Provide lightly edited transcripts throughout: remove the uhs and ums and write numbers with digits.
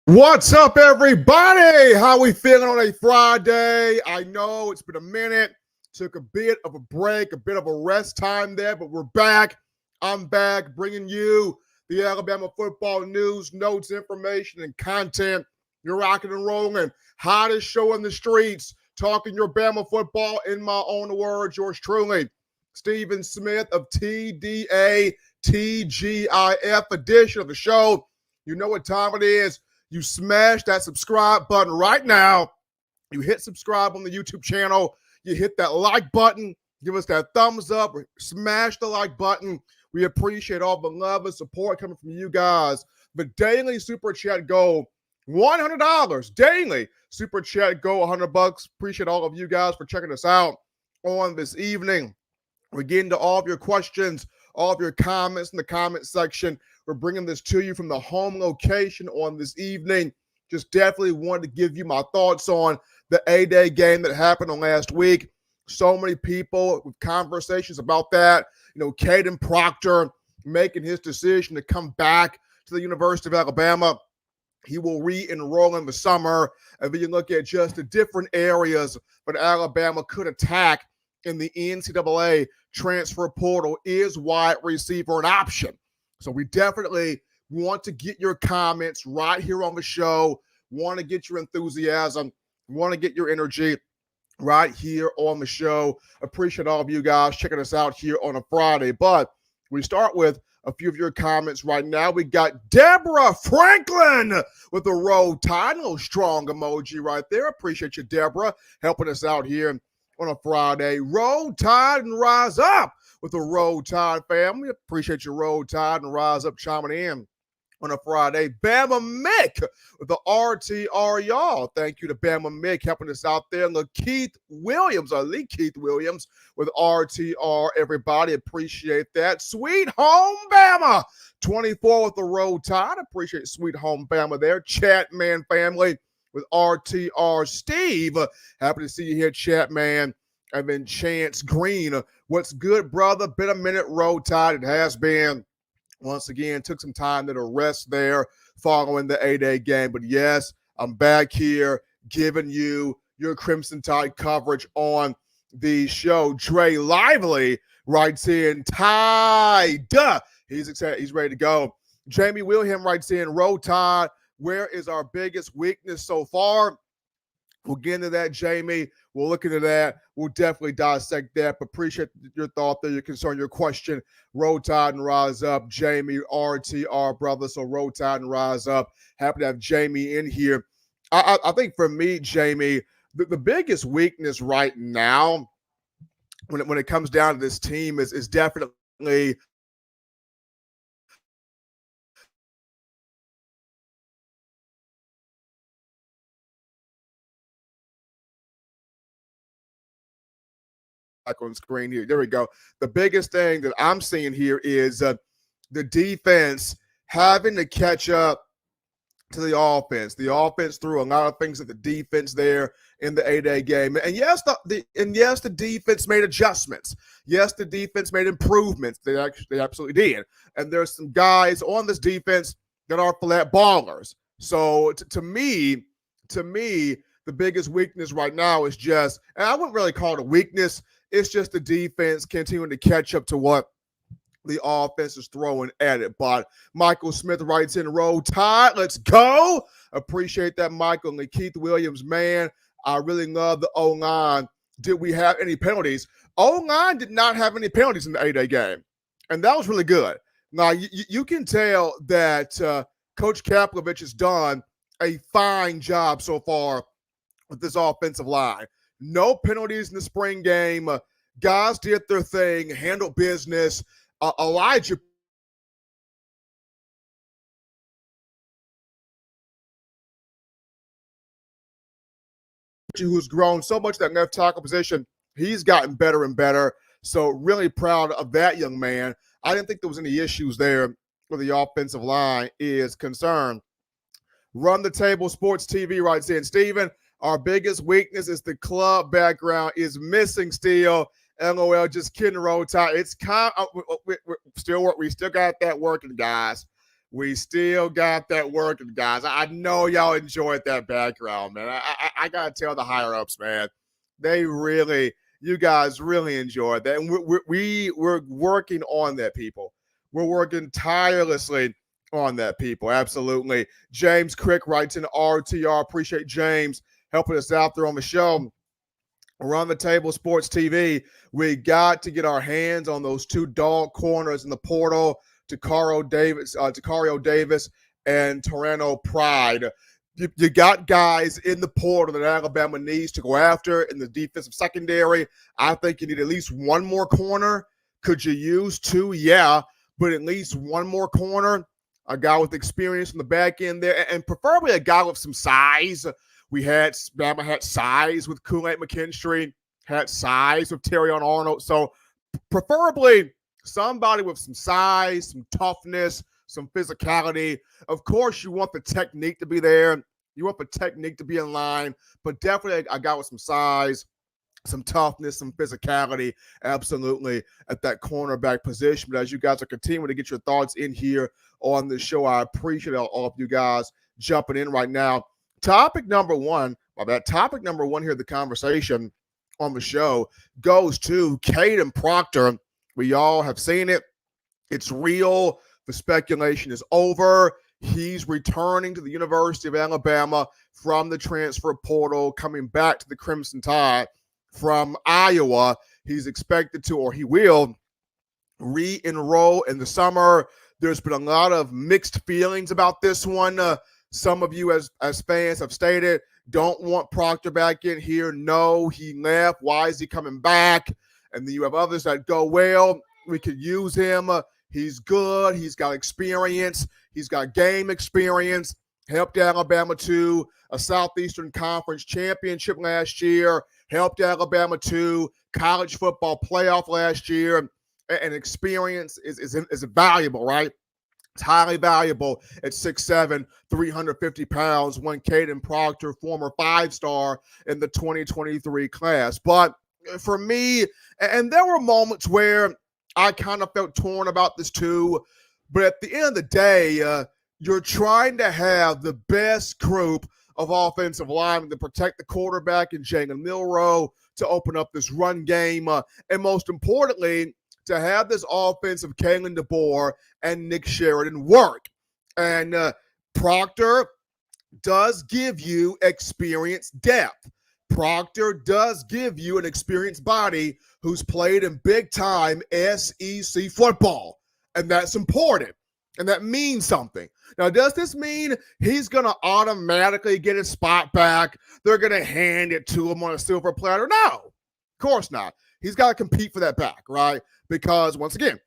What's up, everybody? How we feeling on a Friday? I know it's been a minute. Took a bit of a break, a bit of a rest time there, but we're back. I'm back bringing you the Alabama football news, notes, information, and content. You're rocking and rolling. Hottest show in the streets, talking your Bama football in my own words. Yours truly, Stephen Smith of TDA TGIF edition of the show. You know what time it is. You smash that subscribe button right now. You hit subscribe on the YouTube channel. You hit that like button. Give us that thumbs up. Smash the like button. We appreciate all the love and support coming from you guys. The daily super chat goal, $100 daily. Super chat goal, $100. Appreciate all of you guys for checking us out on this evening. We're getting to all of your questions, all of your comments in the comment section. We're bringing this to you from the home location on this evening. Just definitely wanted to give you my thoughts on the A-Day game that happened on last week. So many people with conversations about that. You know, Kayden Proctor making his decision to come back to the University of Alabama. He will re-enroll in the summer. And then you look at just the different areas that Alabama could attack in the NCAA transfer portal. Is wide receiver an option? So we definitely want to get your comments right here on the show, want to get your enthusiasm, want to get your energy right here on the show. Appreciate all of you guys checking us out here on a Friday. But we start with a few of your comments right now. We got Deborah Franklin with the Roll Tide, little strong emoji right there. Appreciate you, Deborah, helping us out here on a Friday. Roll Tide and rise up with the Roll Tide family. Appreciate your Roll Tide and rise up chiming in on a Friday. Bama Mick with the RTR y'all. Thank you to Bama Mick helping us out there. And Keith Williams, or Lee Keith Williams with RTR. Everybody appreciate that. Sweet Home Bama 24 with the Roll Tide. Appreciate Sweet Home Bama there. Chatman family with RTR. Steve, happy to see you here, Chatman. And then Chance Green. What's good, brother? Been a minute, Roll Tide. It has been. Once again, took some time to rest there following the A-Day game. But yes, I'm back here giving you your Crimson Tide coverage on the show. Dre Lively writes in, Tide. He's excited. He's ready to go. Jamie Wilhelm writes in, Roll Tide, where is our biggest weakness so far? We'll get into that, Jamie. We'll look into that. We'll definitely dissect that. But appreciate your thought there, your concern, your question. Roll Tide and rise up. Jamie, RTR, brother. So Roll Tide and rise up. Happy to have Jamie in here. I think for me, Jamie, the biggest weakness right now when it comes down to this team is definitely on screen here. There we go. The biggest thing that I'm seeing here is the defense having to catch up to the offense. The offense threw a lot of things at the defense there in the A-Day game. And yes, the defense made adjustments. Yes, the defense made improvements. They absolutely did. And there's some guys on this defense that are flat ballers. So to me, the biggest weakness right now is just, and I wouldn't really call it a weakness, it's just the defense continuing to catch up to what the offense is throwing at it. But Michael Smith writes in, Roll Tide, let's go. Appreciate that, Michael. And Keith Williams, man, I really love the O-line. Did we have any penalties? O-line did not have any penalties in the A-Day game, and that was really good. Now, you can tell that Coach Kaplovich has done a fine job so far with this offensive line. No penalties in the spring game. Guys did their thing, handled business. Elijah who's grown so much that left tackle position, he's gotten better and better. So really proud of that young man. I didn't think there was any issues there where the offensive line is concerned. Run the Table Sports TV writes in, Steven, our biggest weakness is the club background is missing still. LOL, just kidding, Roll Tide. It's we still got that working, guys. We still got that working, guys. I know y'all enjoyed that background, man. I gotta tell the higher ups, man. You guys really enjoyed that, and we're working on that, people. We're working tirelessly on that, people. Absolutely. James Crick writes in RTR. Appreciate James helping us out there on the show. Around the Table Sports TV, we got to get our hands on those two dog corners in the portal, Takario Davis and Torrano Pride. You got guys in the portal that Alabama needs to go after in the defensive secondary. I think you need at least one more corner. Could you use two? Yeah, but at least one more corner. A guy with experience in the back end there, and preferably a guy with some size. Bama had size with Kool-Aid McKinstry, had size with Terrion Arnold. So preferably somebody with some size, some toughness, some physicality. Of course, you want the technique to be there. You want the technique to be in line, but definitely a guy with some size, some toughness, some physicality, absolutely, at that cornerback position. But as you guys are continuing to get your thoughts in here on the show, I appreciate all of you guys jumping in right now. Topic number one here, the conversation on the show goes to Kayden Proctor. We all have seen it. It's real. The speculation is over. He's returning to the University of Alabama from the transfer portal, coming back to the Crimson Tide from Iowa. He's expected to, or he will, re-enroll in the summer. There's been a lot of mixed feelings about this one. Some of you as fans have stated, don't want Proctor back in here. No, he left. Why is he coming back? And then you have others that go, well, we could use him. He's good. He's got experience. He's got game experience. Helped Alabama to a Southeastern Conference championship last year. Helped Alabama to college football playoff last year. And experience is valuable, right? It's highly valuable at 6'7", 350 pounds, when Kayden Proctor, former five-star in the 2023 class. But for me, and there were moments where I kind of felt torn about this too, but at the end of the day, you're trying to have the best group of offensive linemen to protect the quarterback and Jalen Milroe, to open up this run game, and most importantly, to have this offense of Kalen DeBoer and Nick Sheridan work. And Proctor does give you experience depth. Proctor does give you an experienced body who's played in big-time SEC football, and that's important, and that means something. Now, does this mean he's going to automatically get his spot back? They're going to hand it to him on a silver platter? No, of course not. He's got to compete for that back, right? Because, once again,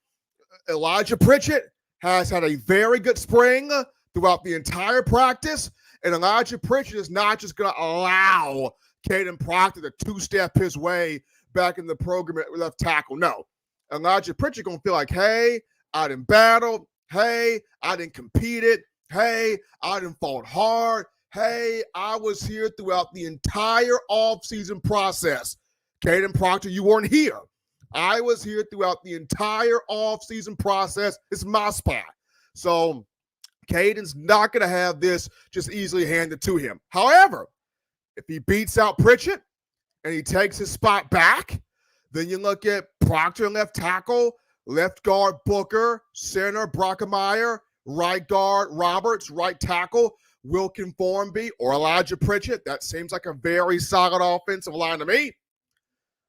Elijah Pritchett has had a very good spring throughout the entire practice, and Elijah Pritchett is not just going to allow Kayden Proctor to two-step his way back in the program at left tackle. No. Elijah Pritchett going to feel like, hey, I done battled. Hey, I done competed. Hey, I done fought hard. Hey, I was here throughout the entire offseason process. Kayden Proctor, you weren't here. I was here throughout the entire offseason process. It's my spot. So Kayden's not going to have this just easily handed to him. However, if he beats out Pritchett and he takes his spot back, then you look at Proctor left tackle, left guard Booker, center Brockemeyer, right guard Roberts, right tackle Wilkin Formby or Elijah Pritchett. That seems like a very solid offensive line to me.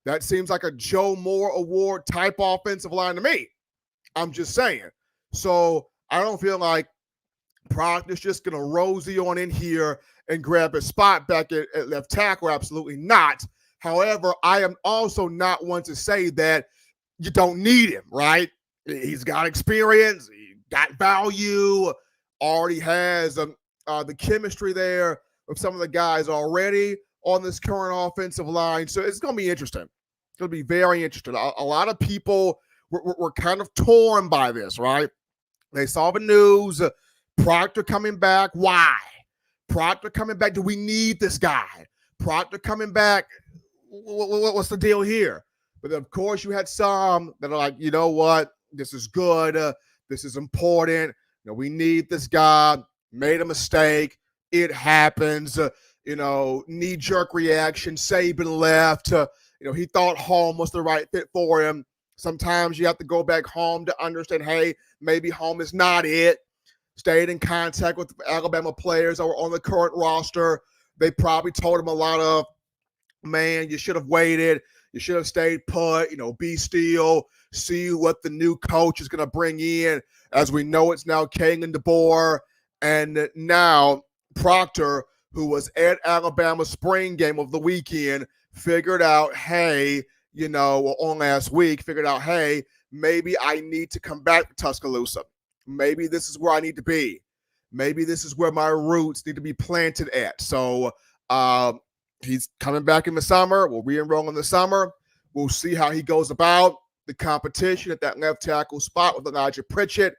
That seems like a Joe Moore Award type offensive line to me. I'm just saying. So I don't feel like Proctor's just going to rosy on in here and grab his spot back at left tackle. Absolutely not. However, I am also not one to say that you don't need him, right? He's got experience. He got value. Already has the chemistry there with some of the guys already on this current offensive line. So it's going to be interesting. It's going to be very interesting. A lot of people were kind of torn by this, right? They saw the news. Proctor coming back. Why? Proctor coming back. Do we need this guy? Proctor coming back. What's the deal here? But of course, you had some that are like, you know what? This is good. This is important. We need this guy. Made a mistake. It happens. Knee-jerk reaction. Saban left. He thought home was the right fit for him. Sometimes you have to go back home to understand, hey, maybe home is not it. Stayed in contact with Alabama players that were on the current roster. They probably told him a lot of, man, you should have waited. You should have stayed put, be still, see what the new coach is going to bring in. As we know, it's now Kayden Proctor. And now Proctor, who was at Alabama's spring game of the weekend, figured out, hey, on last week, figured out, hey, maybe I need to come back to Tuscaloosa. Maybe this is where I need to be. Maybe this is where my roots need to be planted at. So he's coming back in the summer. We'll re-enroll in the summer. We'll see how he goes about the competition at that left tackle spot with Elijah Pritchett.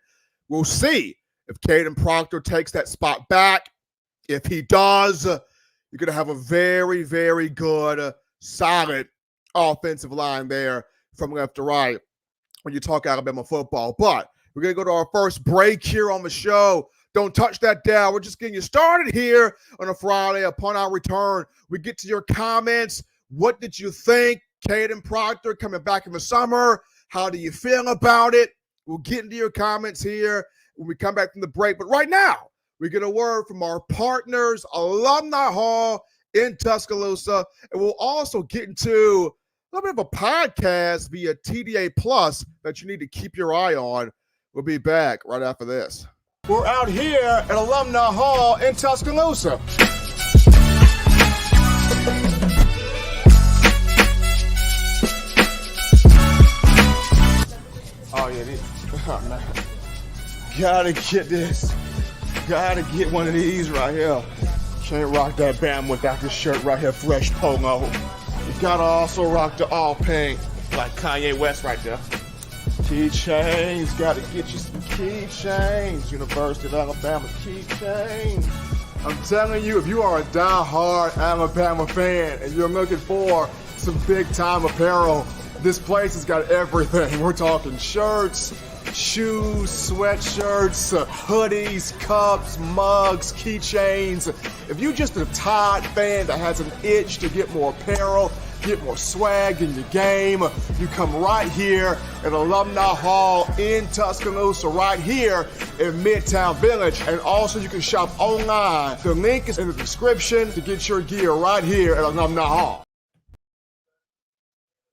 We'll see if Kadyn Proctor takes that spot back. If he does, you're going to have a very, very good, solid offensive line there from left to right when you talk Alabama football. But we're going to go to our first break here on the show. Don't touch that dial. We're just getting you started here on a Friday. Upon our return, we get to your comments. What did you think? Kadyn Proctor coming back in the summer. How do you feel about it? We'll get into your comments here when we come back from the break. But right now, we get a word from our partners, Alumni Hall in Tuscaloosa. And we'll also get into a little bit of a podcast via TDA Plus that you need to keep your eye on. We'll be back right after this. We're out here at Alumni Hall in Tuscaloosa. Oh, yeah, this. Oh, man. Gotta get this. Gotta get one of these right here. Can't rock that Bama without this shirt right here, fresh polo. You gotta also rock the all pink, like Kanye West right there. Keychains, gotta get you some keychains. University of Alabama keychains. I'm telling you, if you are a die-hard Alabama fan and you're looking for some big-time apparel, this place has got everything. We're talking shirts, shoes, sweatshirts, hoodies, cups, mugs, keychains. If you're just a Tide fan that has an itch to get more apparel, get more swag in your game, you come right here at Alumni Hall in Tuscaloosa, right here in Midtown Village. And also you can shop online. The link is in the description to get your gear right here at Alumni Hall.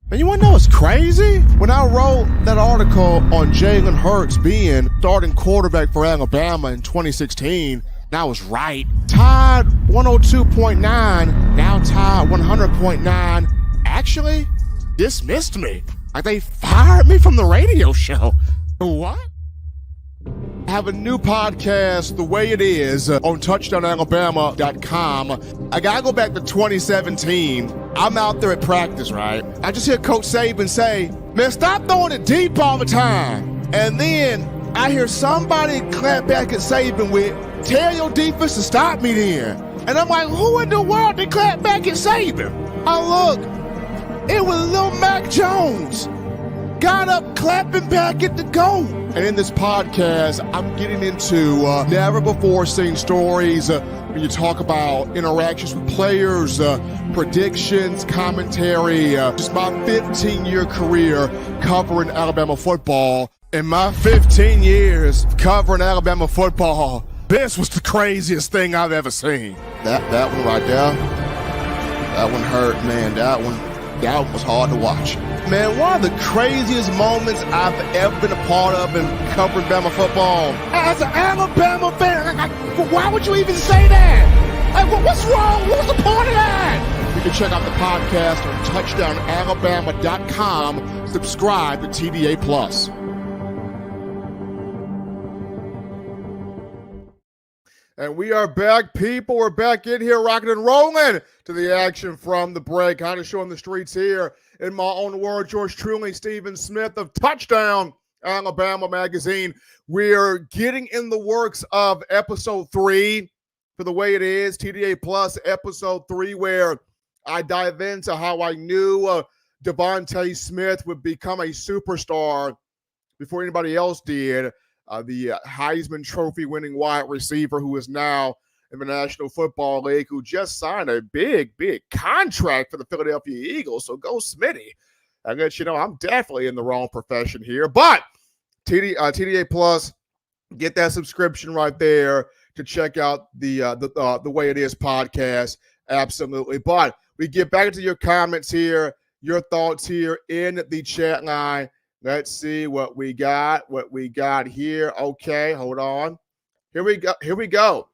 And you want to know what's crazy? When I wrote that article on Jalen Hurts being starting quarterback for Alabama in 2016, I was right. Tide 102.9, now Tide 100.9. Actually dismissed me. Like they fired me from the radio show. What? I have a new podcast, The Way It Is, on touchdownalabama.com. I gotta go back to 2017. I'm out there at practice, right? I just hear Coach Saban say, man, stop throwing it deep all the time. And then I hear somebody clap back at Saban with, tell your defense to stop me then. And I'm like, who in the world did clap back at Saban? I look, it was Lil Mac Jones. Got up clapping back at the GOAT. And in this podcast, I'm getting into never-before-seen stories when you talk about interactions with players, predictions, commentary, just my 15-year career covering Alabama football. In my 15 years covering Alabama football, this was the craziest thing I've ever seen. That one right there, that one hurt, man. That one was hard to watch. Man, one of the craziest moments I've ever been a part of in covering Bama football. As an Alabama fan, why would you even say that? Like, what's wrong? What's the point of that? You can check out the podcast on touchdownalabama.com. Subscribe to TDA Plus. And we are back, people. We're back in here rocking and rolling to the action from the break. Kind of showing the streets here in my own words. Yours truly, Stephen Smith of Touchdown Alabama Magazine. We're getting in the works of episode 3 for The Way It Is, TDA Plus episode 3, where I dive into how I knew Devontae Smith would become a superstar before anybody else did. the Heisman Trophy winning wide receiver who is now in the National Football League, who just signed a big contract for the Philadelphia Eagles. So go Smitty. I guess, I'm definitely in the wrong profession here. But TDA Plus, get that subscription right there to check out the Way It Is podcast. Absolutely. But we get back into your comments here, your thoughts here in the chat line. Let's see what we got here. Okay, hold on. Here we go.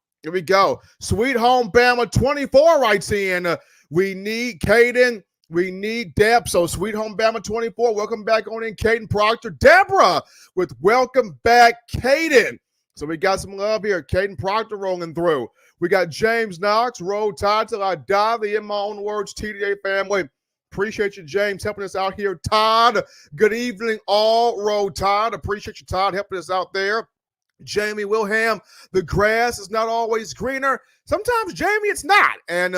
Sweet Home Bama 24 writes in, we need Kayden. We need Deb. So Sweet Home Bama 24, welcome back on in, Kayden Proctor. Deborah with welcome back, Kayden. So we got some love here. Kayden Proctor rolling through. We got James Knox, Roll Tide Till I Die, the in my own words, TDA family. Appreciate you, James, helping us out here. Todd, good evening, all. Roll Tide. Appreciate you, Todd, helping us out there. Jamie Wilhelm, the grass is not always greener. Sometimes, Jamie, it's not. And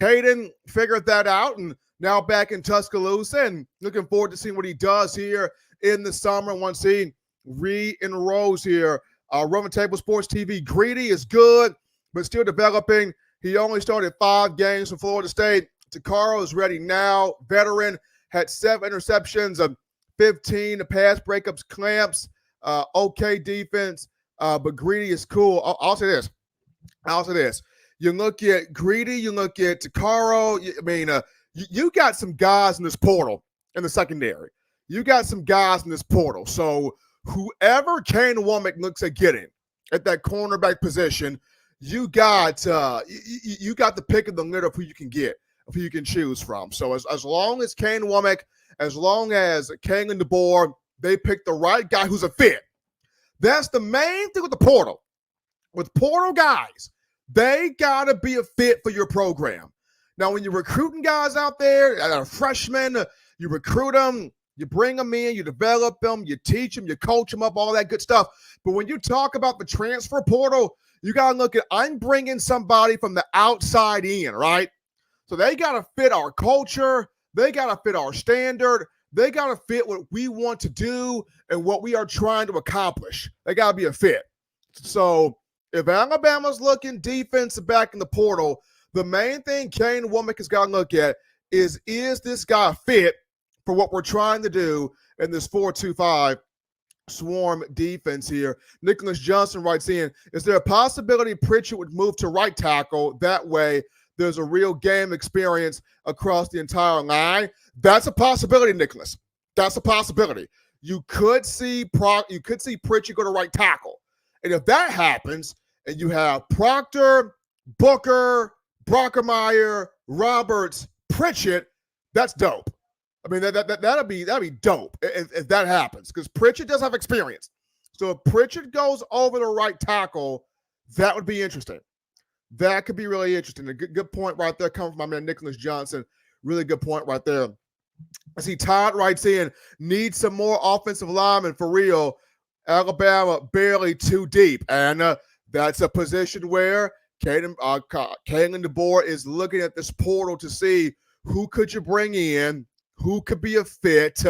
Kayden figured that out and now back in Tuscaloosa and looking forward to seeing what he does here in the summer once he re-enrolls here. Roman Table Sports TV, Greedy is good, but still developing. He only started 5 games for Florida State. Takaro is ready now. Veteran, had 7 interceptions, 15 pass breakups, clamps, okay defense, but Greedy is cool. I'll say this. You look at Greedy, you look at Takaro. You got some guys in this portal in the secondary. You got some guys in this portal. So whoever Kane Womack looks at getting at that cornerback position, you got the pick of the litter of who you can get, of who you can choose from. So as long as Kane Womack, as long as Kane and DeBoer, they pick the right guy who's a fit. That's the main thing with the portal. With portal guys, they got to be a fit for your program. Now, when you're recruiting guys out there, freshmen, you recruit them, you bring them in, you develop them, you teach them, you coach them up, all that good stuff. But when you talk about the transfer portal, you got to look at, I'm bringing somebody from the outside in, right? So they got to fit our culture. They got to fit our standard. They got to fit what we want to do and what we are trying to accomplish. They got to be a fit. So if Alabama's looking defense back in the portal, the main thing Kane Womack has got to look at is this guy fit for what we're trying to do in this 4-2-5 swarm defense here? Nicholas Johnson writes in, is there a possibility Pritchett would move to right tackle? That way, there's a real game experience across the entire line. That's a possibility, Nicholas. That's a possibility. You could see Pritchett go to right tackle. And if that happens, and you have Proctor, Booker, Brockermeyer, Roberts, Pritchett, that's dope. I mean, that'd be dope if that happens, because Pritchett does have experience. So if Pritchett goes over the right tackle, that would be interesting. That could be really interesting. A good point right there coming from my man Nicholas Johnson. Really good point right there. I see Todd writes in, need some more offensive linemen for real. Alabama barely too deep. And that's a position where Kayden DeBoer is looking at this portal to see who could you bring in, who could be a fit,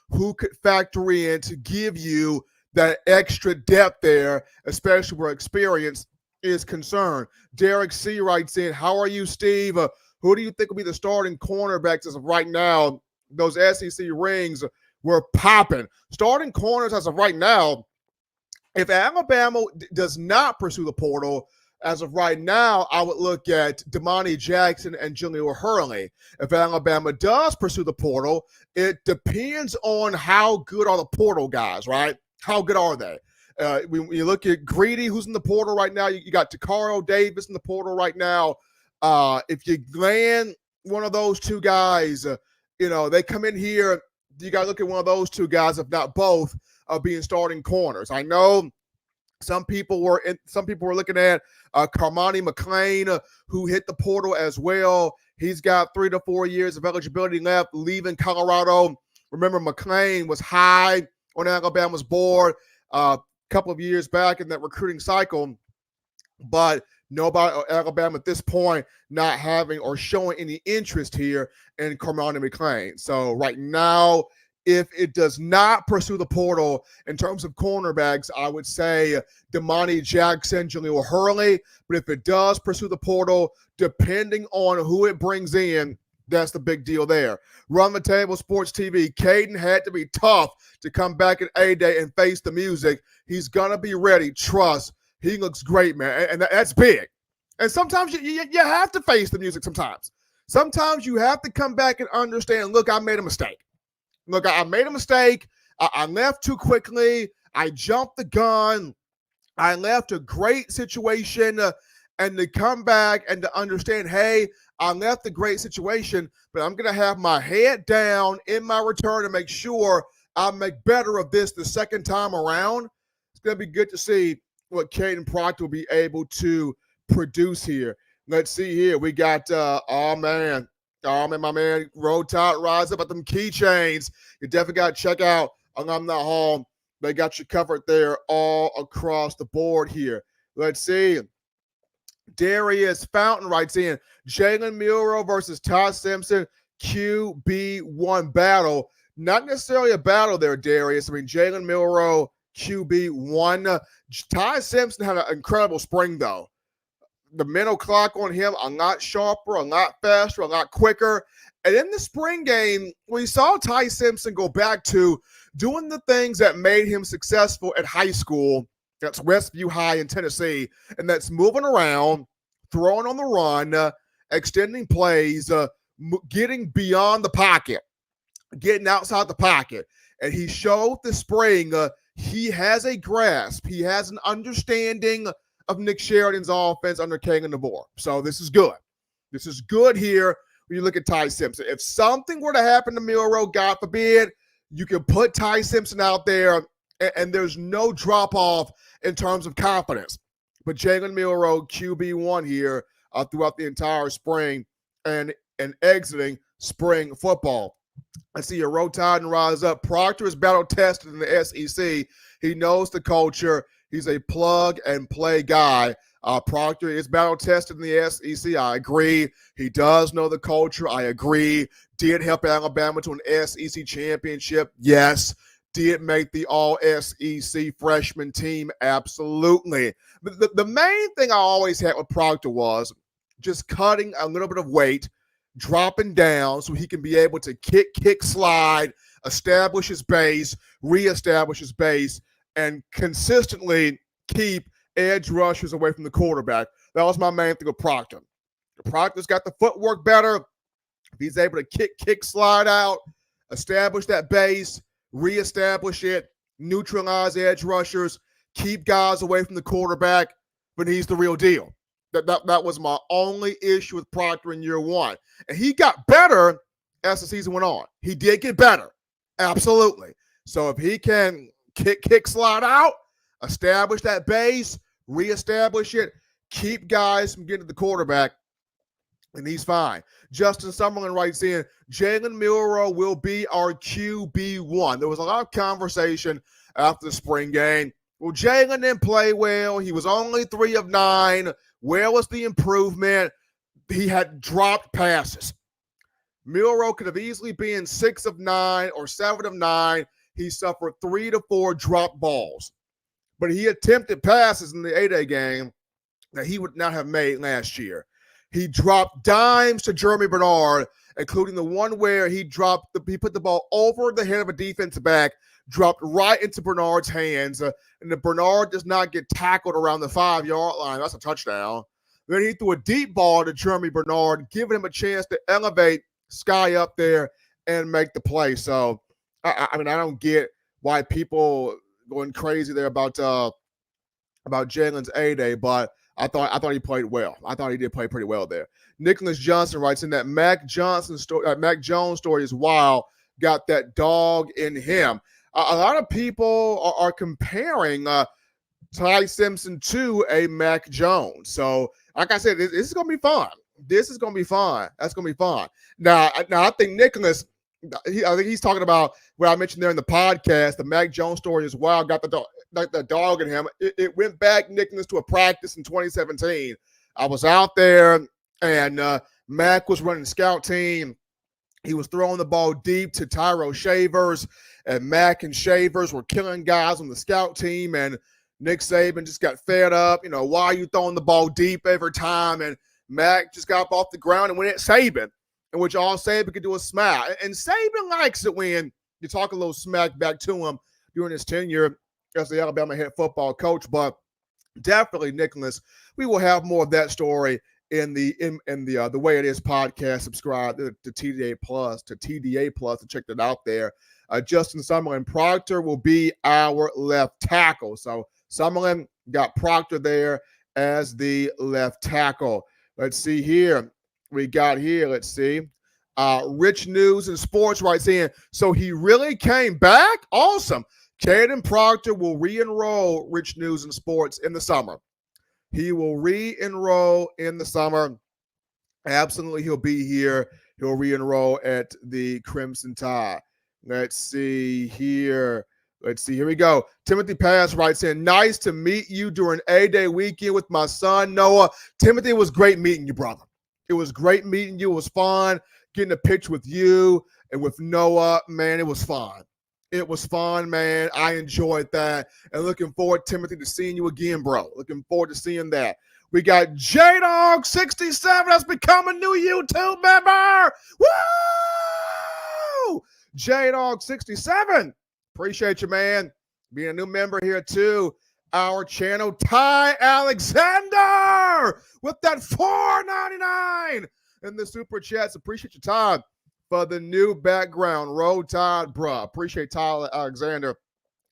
who could factor in to give you that extra depth there, especially where experience is concerned. Derek C. writes in, how are you, Steve? Who do you think will be the starting cornerbacks as of right now? Those SEC rings were popping. Starting corners as of right now, if Alabama does not pursue the portal, as of right now, I would look at Damani Jackson and Jaleel Hurley. If Alabama does pursue the portal, it depends on how good are the portal guys, right? How good are they? When you look at Greedy, who's in the portal right now, you got Takaro Davis in the portal right now. If you land one of those two guys, they come in here, you got to look at one of those two guys, if not both, being starting corners. I know some people were looking at Carmani McClain, who hit the portal as well. He's got 3 to 4 years of eligibility left, leaving Colorado. Remember, McClain was high on Alabama's board a couple of years back in that recruiting cycle, but nobody, Alabama at this point, not having or showing any interest here in Carmani McClain. So right now, If it does not pursue the portal in terms of cornerbacks, I would say Damani Jackson, Jaleel Hurley. But if it does pursue the portal, depending on who it brings in, that's the big deal there. Run the Table Sports TV. Kayden had to be tough to come back at A-Day and face the music. He's going to be ready. Trust. He looks great, man. And that's big. And sometimes you have to face the music sometimes. Sometimes you have to come back and understand, look, I made a mistake. Look, I made a mistake. I left too quickly. I jumped the gun. I left a great situation. And to come back and to understand, hey, I left a great situation, but I'm going to have my head down in my return to make sure I make better of this the second time around. It's going to be good to see what Kayden Proctor will be able to produce here. Let's see here. We got, my man, Roll Tide Rise Up at them keychains. You definitely got to check out Alumni Hall. They got you covered there all across the board here. Let's see. Darius Fountain writes in, Jalen Milroe versus Ty Simpson, QB1 battle. Not necessarily a battle there, Darius. I mean, Jalen Milroe, QB1. Ty Simpson had an incredible spring, though. The mental clock on him a lot sharper, a lot faster, a lot quicker. And in the spring game, we saw Ty Simpson go back to doing the things that made him successful at high school. That's Westview High in Tennessee. And that's moving around, throwing on the run, extending plays, getting beyond the pocket, getting outside the pocket. And he showed this spring he has a grasp. He has an understanding of Nick Sheridan's offense under Kayden DeVore. So this is good. This is good here when you look at Ty Simpson. If something were to happen to Milroe, God forbid, you can put Ty Simpson out there and there's no drop-off in terms of confidence. But Jalen Milroe, QB1 here throughout the entire spring and exiting spring football. I see a Roll Tide and Rise Up. Proctor is battle-tested in the SEC. He knows the culture. He's a plug-and-play guy. Proctor is battle-tested in the SEC. I agree. He does know the culture. I agree. Did help Alabama to an SEC championship. Yes. Did make the all-SEC freshman team. Absolutely. The main thing I always had with Proctor was just cutting a little bit of weight, dropping down so he can be able to kick, slide, establish his base, reestablish his base, and consistently keep edge rushers away from the quarterback. That was my main thing with Proctor. Proctor's got the footwork better. If he's able to kick, slide out, establish that base, reestablish it, neutralize edge rushers, keep guys away from the quarterback, but he's the real deal. That was my only issue with Proctor in year one. And he got better as the season went on. He did get better. Absolutely. So if he can kick, slide out, establish that base, reestablish it, keep guys from getting to the quarterback, and he's fine. Justin Summerlin writes in, Jalen Milroe will be our QB1. There was a lot of conversation after the spring game. Well, Jalen didn't play well. He was only 3 of 9. Where was the improvement? He had dropped passes. Milroe could have easily been 6 of 9 or 7 of 9. He suffered 3 to 4 drop balls. But he attempted passes in the A-Day game that he would not have made last year. He dropped dimes to Jeremy Bernard, including the one where he put the ball over the head of a defensive back, dropped right into Bernard's hands, and the Bernard does not get tackled around the 5-yard line. That's a touchdown. Then he threw a deep ball to Jeremy Bernard, giving him a chance to elevate Sky up there and make the play. So, I mean, I don't get why people going crazy there about Jalen's A-Day, but I thought he played well. I thought he did play pretty well there. Nicholas Johnson writes in that Mac Jones story is wild. Got that dog in him. A lot of people are comparing Ty Simpson to a Mac Jones. So, like I said, this is going to be fun. This is going to be fun. That's going to be fun. Now, I think Nicholas, I think he's talking about what I mentioned there in the podcast. The Mac Jones story is wild. Got the dog in him. It went back, Nicholas, to a practice in 2017. I was out there, and Mac was running the scout team. He was throwing the ball deep to Tyrell Shavers, and Mack and Shavers were killing guys on the scout team. And Nick Saban just got fed up. Why are you throwing the ball deep every time? And Mack just got up off the ground and went at Saban, in which all Saban could do was smile. And Saban likes it when you talk a little smack back to him during his tenure as the Alabama head football coach. But definitely, Nicholas, we will have more of that story in the Way It Is podcast. Subscribe to TDA Plus to check that out there. Justin Summerlin Proctor will be our left tackle. So Summerlin got Proctor there as the left tackle. Let's see here. Let's see. Rich News and Sports writes in, so he really came back? Awesome. Kayden Proctor will re-enroll, Rich News and Sports, in the summer. He will re-enroll in the summer. Absolutely, he'll be here. He'll re-enroll at the Crimson Tide. Let's see here. Here we go. Timothy Pass writes in, nice to meet you during A-Day weekend with my son, Noah. Timothy, it was great meeting you, brother. It was great meeting you. It was fun getting a picture with you and with Noah. Man, it was fun. It was fun, man. I enjoyed that. And looking forward, Timothy, to seeing you again, bro. Looking forward to seeing that. We got JDog67 that's become a new YouTube member. Woo! JDog67. Appreciate you, man. Being a new member here to our channel. Ty Alexander with that $4.99 in the super chats. Appreciate your time for the new background. Roll Tide, bruh. Appreciate Tyler Alexander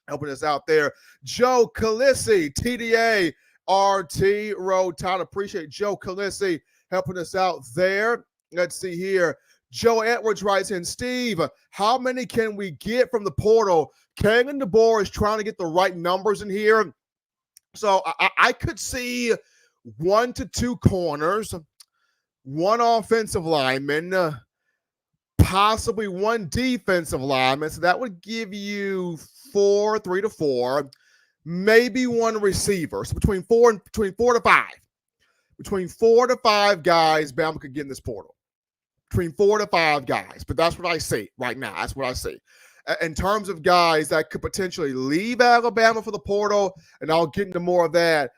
helping us out there. Joe Calissi, TDA, RT, Roll Tide. Appreciate Joe Calissi helping us out there. Let's see here. Joe Edwards writes in, Steve, how many can we get from the portal? Kayden DeBoer is trying to get the right numbers in here. So I could see 1 to 2 corners, 1 offensive lineman, possibly 1 defensive lineman. So that would give you 3 to 4, maybe 1 receiver. So between 4 to 5. Between 4 to 5 guys Bama could get in this portal. Between 4 to 5 guys. But that's what I see right now. That's what I see. In terms of guys that could potentially leave Alabama for the portal, and I'll get into more of that,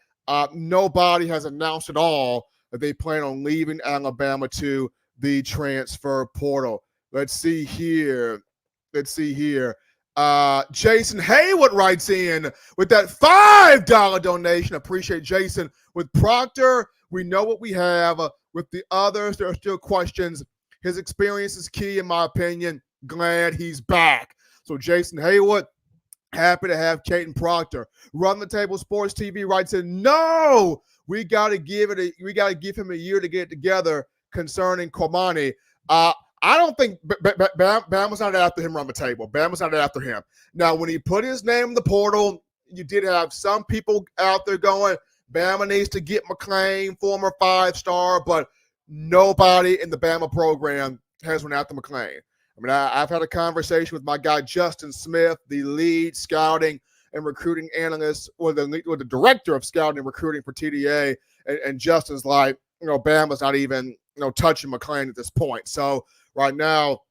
nobody has announced at all that they plan on leaving Alabama to the transfer portal. Let's see here. Jason Haywood writes in with that $5 donation. Appreciate Jason. With Proctor, we know what we have. With the others, there are still questions. His experience is key, in my opinion. Glad he's back. So Jason Haywood, happy to have Kayden Proctor. Run the Table Sports TV writes in, no, we got to give him a year to get it together concerning Cormani. I don't think Bama's not after him. Run the Table. Bama's not after him. Now, when he put his name in the portal, you did have some people out there going, Bama needs to get McClain, former 5-star, but nobody in the Bama program has went after McClain. I mean, I've had a conversation with my guy Justin Smith, the lead scouting and recruiting analyst, or the director of scouting and recruiting for TDA, and Justin's like, Bama's not even, touching McClain at this point. So right now,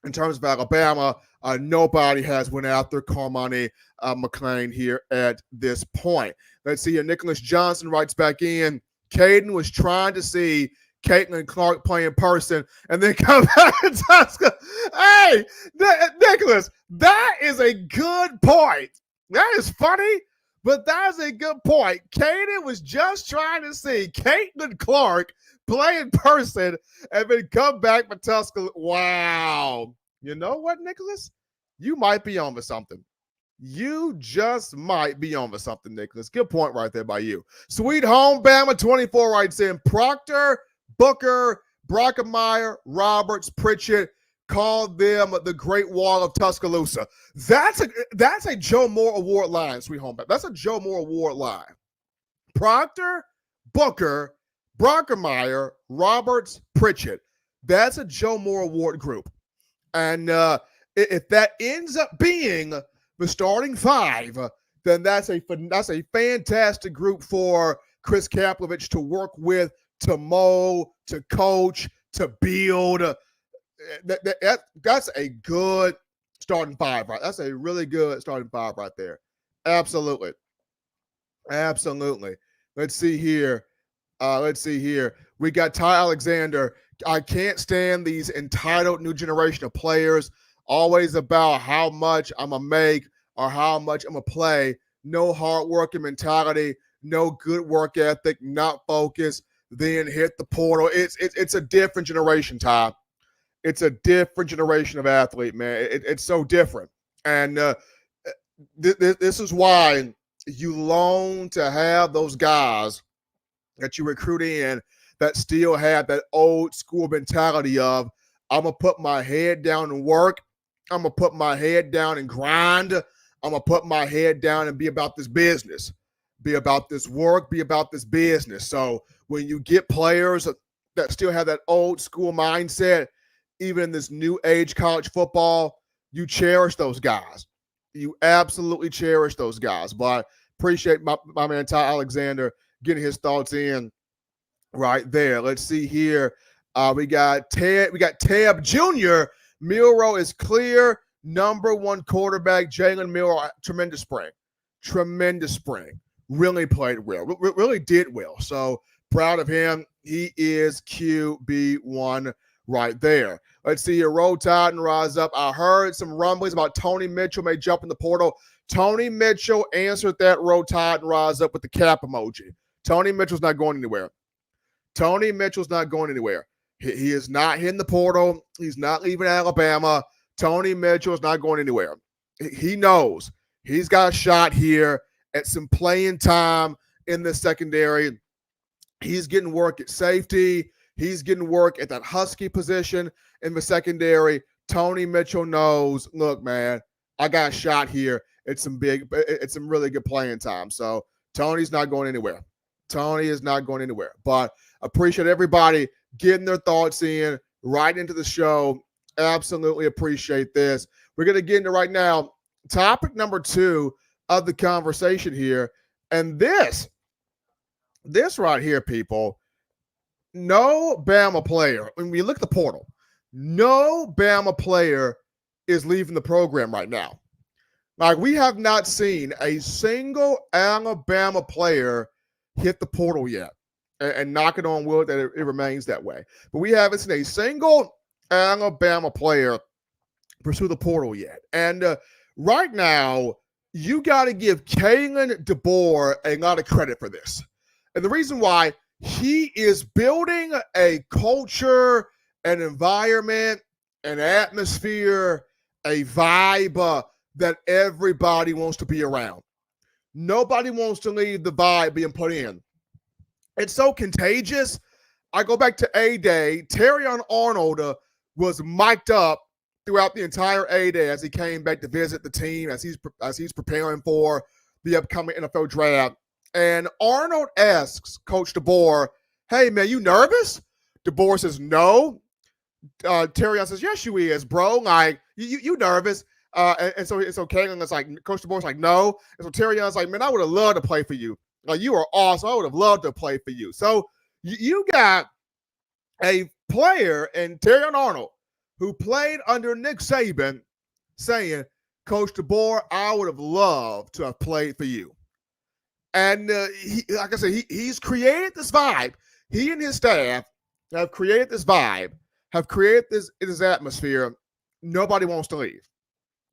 in terms of Alabama, nobody has went after Cormani McClain here at this point. Let's see here. Nicholas Johnson writes back in, Kayden was trying to see Caitlin Clark play in person and then come back to Tuscaloosa. Hey, Nicholas, that is a good point. That is funny, but that is a good point. Kayden was just trying to see Caitlin Clark play in person and then come back for Tuscaloosa. Wow. You know what, Nicholas? You might be on to something. You just might be on to something, Nicholas. Good point right there by you. Sweet Home Bama 24 writes in, Proctor, Booker, Brockemeyer, Roberts, Pritchett, called them the Great Wall of Tuscaloosa. That's a Joe Moore Award line, Sweet Home Bama. That's a Joe Moore Award line. Proctor, Booker, Brockemeyer, Roberts, Pritchett. That's a Joe Moore Award group. And if that ends up being the starting 5, then that's a fantastic group for Chris Kaplovich to work with, to mold, to coach, to build. That's a good starting five, right? That's a really good starting five right there. Absolutely. Absolutely. Let's see here. We got Ty Alexander. I can't stand these entitled new generation of players, always about how much I'm going to make or how much I'm going to play. No hard working mentality, no good work ethic, not focused, then hit the portal. It's a different generation, Ty. It's a different generation of athlete, man. It's so different. And this is why you long to have those guys that you recruit in that still have that old school mentality of, I'm going to put my head down and work. I'm going to put my head down and grind. I'm going to put my head down and be about this business, be about this work, be about this business. So when you get players that still have that old school mindset, even in this new age college football, you cherish those guys. You absolutely cherish those guys. But I appreciate my man Ty Alexander getting his thoughts in right there. Let's see here. We got Tab Jr. Milroe is clear number one quarterback. Jalen Milroe, tremendous spring. Really played well. Really did well. So proud of him. He is QB1 right there. Let's see here. Roll Tide and rise up. I heard some rumblings about Tony Mitchell may jump in the portal. Tony Mitchell answered that Roll Tide and rise up with the cap emoji. Tony Mitchell's not going anywhere. He is not hitting the portal. He's not leaving Alabama. Tony Mitchell is not going anywhere. He knows he's got a shot here at some playing time in the secondary. He's getting work at safety. He's getting work at that Husky position in the secondary. Tony Mitchell knows, look, man, I got a shot here. It's some really good playing time. So Tony's not going anywhere. Tony is not going anywhere. But appreciate everybody getting their thoughts in right into the show. Absolutely appreciate this. We're going to get into right now topic number 2 of the conversation here. And this right here, people, no Bama player, when we look at the portal, no Bama player is leaving the program right now. Like, we have not seen a single Alabama player hit the portal yet, and knock it on wood that it remains that way. But we haven't seen a single Alabama player pursue the portal yet. And right now, you got to give Kayden DeBoer a lot of credit for this. And the reason why, he is building a culture, an environment, an atmosphere, a vibe that everybody wants to be around. Nobody wants to leave the vibe being put in. It's so contagious. I go back to A-Day. Terrion Arnold was mic'd up throughout the entire A-Day as he came back to visit the team, as he's preparing for the upcoming NFL draft. And Arnold asks Coach DeBoer, hey, man, you nervous? DeBoer says, no. Terrion says, yes, you is, bro. Like, you nervous? And so Kayden is like, Coach DeBoer's like, no. And so Terrion's like, man, I would have loved to play for you. Like, you are awesome. I would have loved to play for you. So you got a player in Terrion Arnold who played under Nick Saban saying, Coach DeBoer, I would have loved to have played for you. And like I said, he's created this vibe. He and his staff have created this vibe, have created this atmosphere. Nobody wants to leave.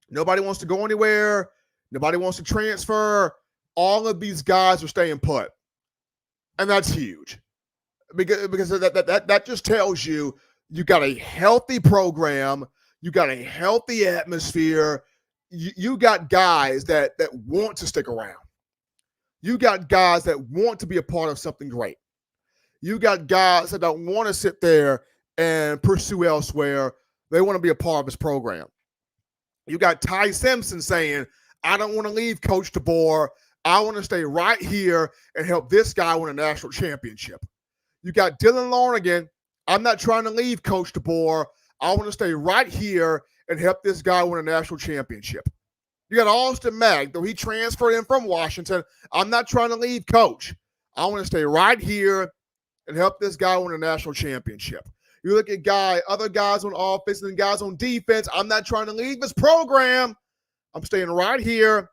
Nobody wants to go anywhere. Nobody wants to transfer. All of these guys are staying put. And that's huge. Because that just tells you got a healthy program. You got a healthy atmosphere. You got guys that want to stick around. You got guys that want to be a part of something great. You got guys that don't want to sit there and pursue elsewhere. They want to be a part of this program. You got Ty Simpson saying, I don't want to leave Coach DeBoer. I want to stay right here and help this guy win a national championship. You got Dylan Lonergan. I'm not trying to leave Coach DeBoer. I want to stay right here and help this guy win a national championship. You got Austin Mack, though he transferred in from Washington. I'm not trying to leave Coach. I want to stay right here and help this guy win a national championship. You look at other guys on offense and guys on defense. I'm not trying to leave this program. I'm staying right here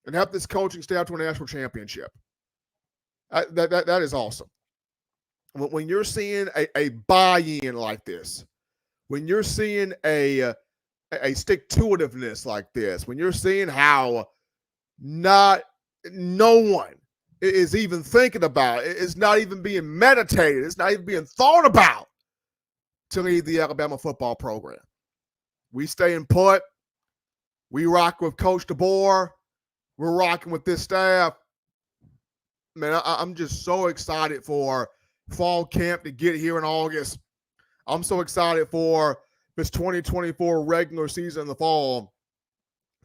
and help this coaching staff to a national championship. That is awesome. When you're seeing a buy-in like this, when you're seeing a stick-to-itiveness like this, when you're seeing how no one is even thinking about it, it's not even being meditated, it's not even being thought about to lead the Alabama football program. We stay in put. We rock with Coach DeBoer. We're rocking with this staff. Man, I'm just so excited for fall camp to get here in August. I'm so excited for this 2024 regular season in the fall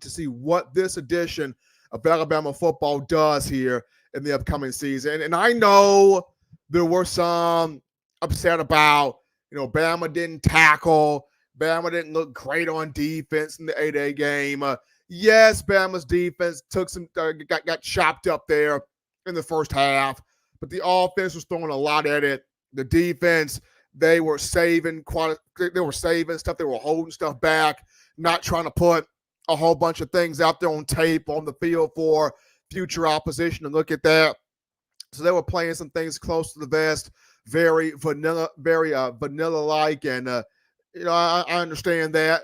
to see what this edition of Alabama football does here in the upcoming season. And I know there were some upset about, Bama didn't tackle. Bama didn't look great on defense in the 8A game. Yes, Bama's defense took some got chopped up there in the first half, but the offense was throwing a lot at it. The defense, they were saving stuff. They were holding stuff back, not trying to put a whole bunch of things out there on tape on the field for future opposition to look at that. So they were playing some things close to the vest, very vanilla-like, and I understand that.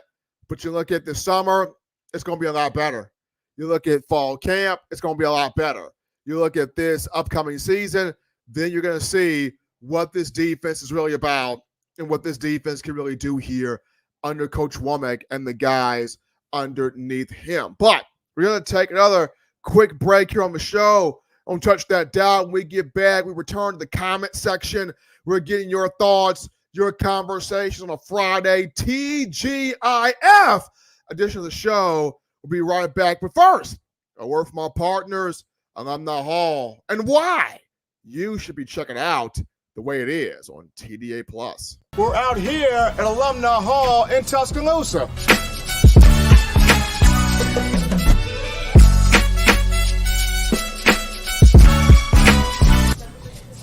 But you look at the summer, it's going to be a lot better. You look at fall camp, it's going to be a lot better. You look at this upcoming season, then you're going to see what this defense is really about and what this defense can really do here under Coach Womack and the guys underneath him. But we're going to take another quick break here on the show. Don't touch that dial. When we get back, we return to the comment section. We're getting your thoughts, your conversations on a Friday TGIF edition of the show. We'll be right back. But first, a word from our partners, Alumni Hall, and why you should be checking out the way it is on TDA+. We're out here at Alumni Hall in Tuscaloosa.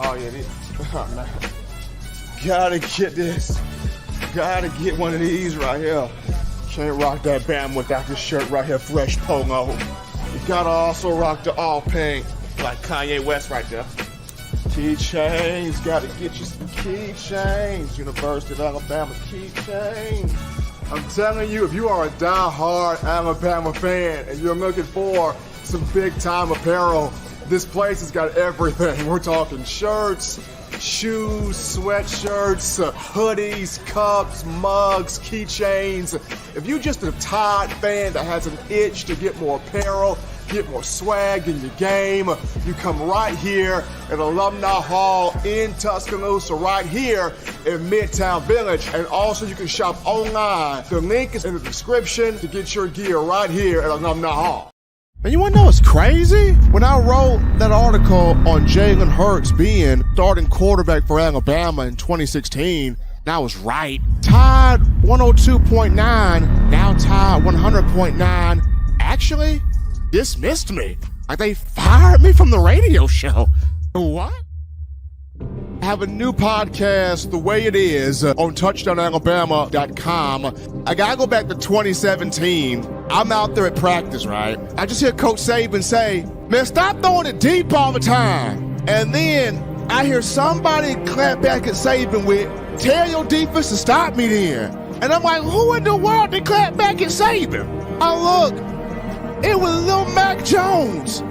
Oh, yeah, man. Gotta get this. Gotta get one of these right here. Can't rock that Bama without this shirt right here, fresh polo. You gotta also rock the all pink, like Kanye West right there. Keychains, gotta get you some keychains. University of Alabama keychains. I'm telling you, if you are a die-hard Alabama fan and you're looking for some big-time apparel, this place has got everything. We're talking shirts, shoes, sweatshirts, hoodies, cups, mugs, keychains. If you're just a Tide fan that has an itch to get more apparel, get more swag in your game, you come right here at Alumni Hall in Tuscaloosa, right here in Midtown Village. And also you can shop online. The link is in the description to get your gear right here at Alumni Hall. And you want to know what's crazy? When I wrote that article on Jalen Hurts being starting quarterback for Alabama in 2016, and I was right. Tide 102.9, now Tide 100.9, actually dismissed me. Like they fired me from the radio show. What? I have a new podcast, The Way It Is, on touchdownalabama.com. I gotta go back to 2017. I'm out there at practice, right? I just hear Coach Saban say, man, stop throwing it deep all the time. And then I hear somebody clap back at Saban with, tell your defense to stop me then. And I'm like, who in the world did clap back at Saban? I look, it was Lil Mac Jones.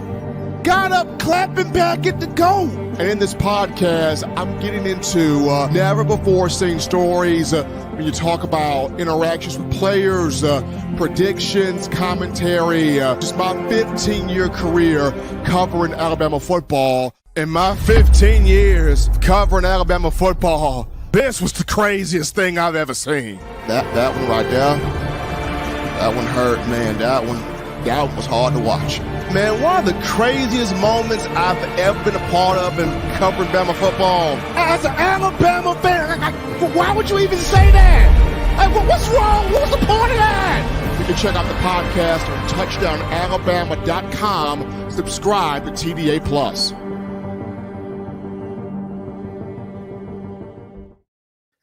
Got up clapping back at the goal. And in this podcast, I'm getting into never before seen stories when you talk about interactions with players, predictions, commentary, just my 15-year career covering Alabama football. In my 15 years covering Alabama football, this was the craziest thing I've ever seen. That one right there, that one hurt, man. That one was hard to watch. Man, one of the craziest moments I've ever been a part of in covering Bama football. As an Alabama fan, why would you even say that? Like, what's wrong? What was the point of that? You can check out the podcast on touchdownalabama.com. Subscribe to TDA+.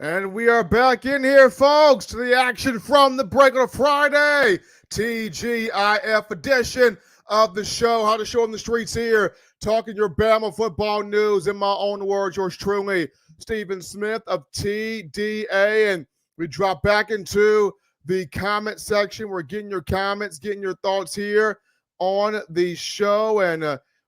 And we are back in here, folks, to the action from the break on a Friday, TGIF edition of the show. How to show on the streets here, talking your Bama football news in my own words, yours truly, Stephen Smith of TDA. And we drop back into the comment section. We're getting your comments, getting your thoughts here on the show. And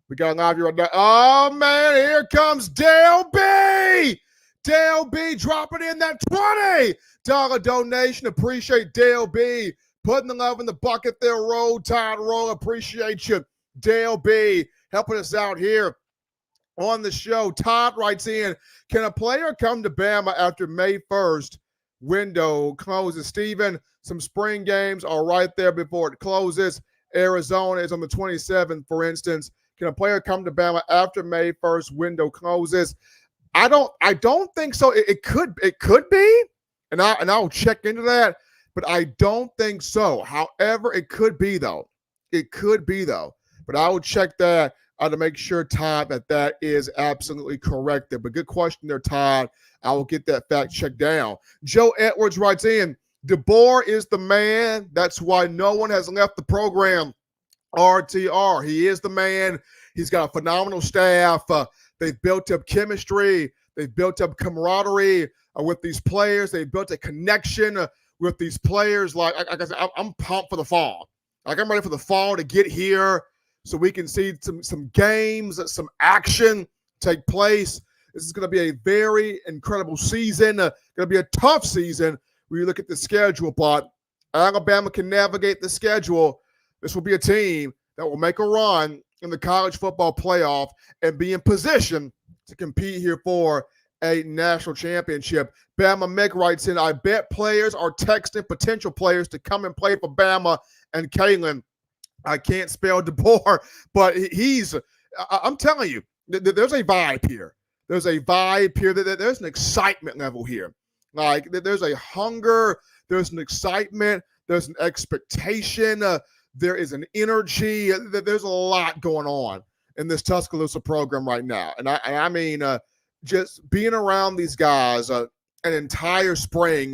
we got live here right now. Oh, man, here comes Dale B. Dale B dropping in that $20 donation. Appreciate Dale B putting the love in the bucket there. Roll Tide Roll. Appreciate you, Dale B, helping us out here on the show. Todd writes in, can a player come to Bama after May 1st window closes? Stephen, some spring games are right there before it closes. Arizona is on the 27th, for instance. Can a player come to Bama after May 1st window closes? I don't think so. It could be, and I'll check into that, but I don't think so. However, it could be though. But I will check that to make sure, Todd, that is absolutely correct there. But good question there, Todd. I will get that fact checked down. Joe Edwards writes in, DeBoer is the man. That's why no one has left the program. RTR. He is the man. He's got a phenomenal staff. They've built up chemistry. They've built up camaraderie with these players. They've built a connection with these players. Like I said, I'm pumped for the fall. Like I'm ready for the fall to get here so we can see some games, some action take place. This is going to be a very incredible season. Going to be a tough season when you look at the schedule, but Alabama can navigate the schedule. This will be a team that will make a run in the college football playoff and be in position to compete here for a national championship. Bama Mick writes in, I bet players are texting potential players to come and play for Bama and Kayden. I can't spell DeBoer, but I'm telling you, there's a vibe here. There's a vibe here. There's an excitement level here. Like there's a hunger. There's an excitement. There's an expectation. There is an energy. There's a lot going on in this Tuscaloosa program right now. And I mean, just being around these guys an entire spring,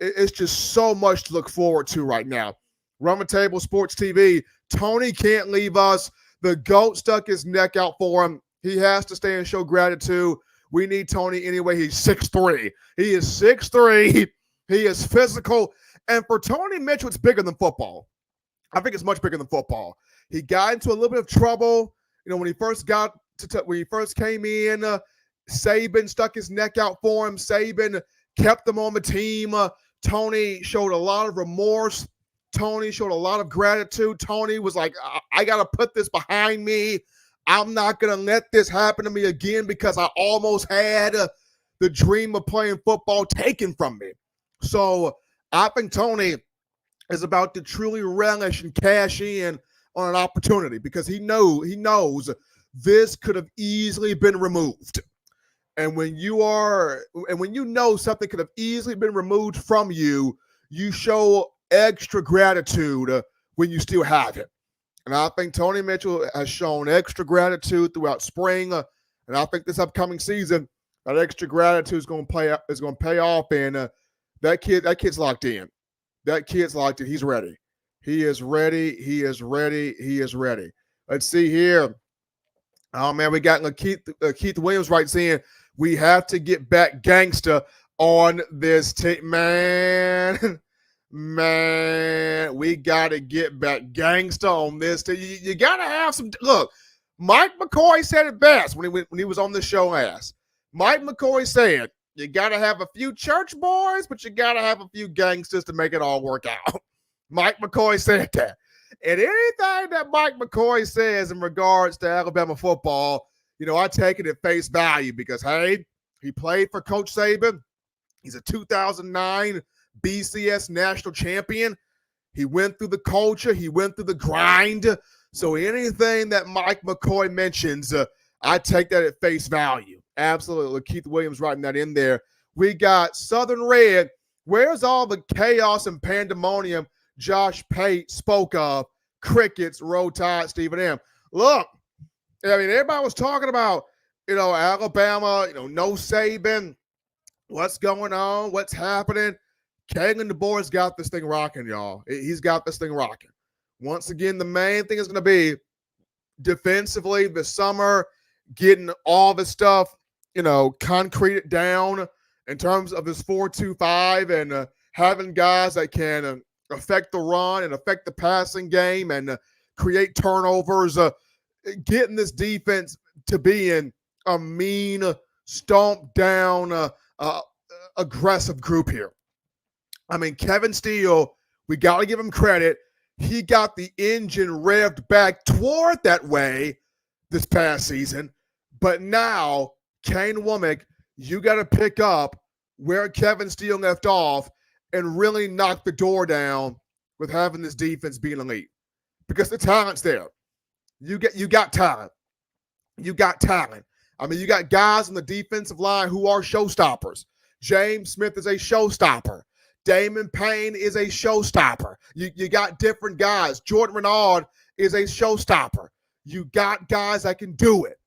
it's just so much to look forward to right now. Run the Table Sports TV, Tony can't leave us. The GOAT stuck his neck out for him. He has to stay and show gratitude. We need Tony anyway. He's 6'3". He is 6'3". He is physical. And for Tony Mitchell, it's bigger than football. I think it's much bigger than football. He got into a little bit of trouble, when he first when he first came in. Saban stuck his neck out for him. Saban kept him on the team. Tony showed a lot of remorse. Tony showed a lot of gratitude. Tony was like, I got to put this behind me. I'm not going to let this happen to me again because I almost had the dream of playing football taken from me. So I think Tony is about to truly relish and cash in on an opportunity because he knows this could have easily been removed. And when you know something could have easily been removed from you, you show extra gratitude when you still have it. And I think Tony Mitchell has shown extra gratitude throughout spring. And I think this upcoming season, that extra gratitude is going to pay off. And that kid's locked in. That kid's locked in. He's ready. He is ready. He is ready. He is ready. Let's see here. Oh, man, we got Keith Williams writes in, we have to get back gangster on this team. Man, we got to get back gangster on this team. You got to have some – look, Mike McCoy said it best when he was on the show last. Mike McCoy said, you got to have a few church boys, but you got to have a few gangsters to make it all work out. Mike McCoy said that. And anything that Mike McCoy says in regards to Alabama football, I take it at face value because, hey, he played for Coach Saban. He's a 2009 BCS national champion. He went through the culture. He went through the grind. So anything that Mike McCoy mentions, I take that at face value. Absolutely. Keith Williams writing that in there. We got Southern Red. Where's all the chaos and pandemonium Josh Pate spoke of? Crickets, Roll Tide, Stephen M. Look, I mean, everybody was talking about, Alabama, no Saban. What's going on? What's happening? Kayden the boys got this thing rocking, y'all. He's got this thing rocking. Once again, the main thing is going to be defensively this summer, getting all the stuff, concreted down in terms of this 4-2-5 and having guys that can affect the run and affect the passing game and create turnovers, getting this defense to being a mean, stomp down, aggressive group here. I mean, Kevin Steele, we got to give him credit. He got the engine revved back toward that way this past season. But now, Kane Womack, you got to pick up where Kevin Steele left off and really knock the door down with having this defense being elite. Because the talent's there. You got talent. You got talent. I mean, you got guys on the defensive line who are showstoppers. James Smith is a showstopper. Damon Payne is a showstopper. You got different guys. Jordan Renaud is a showstopper. You got guys that can do it.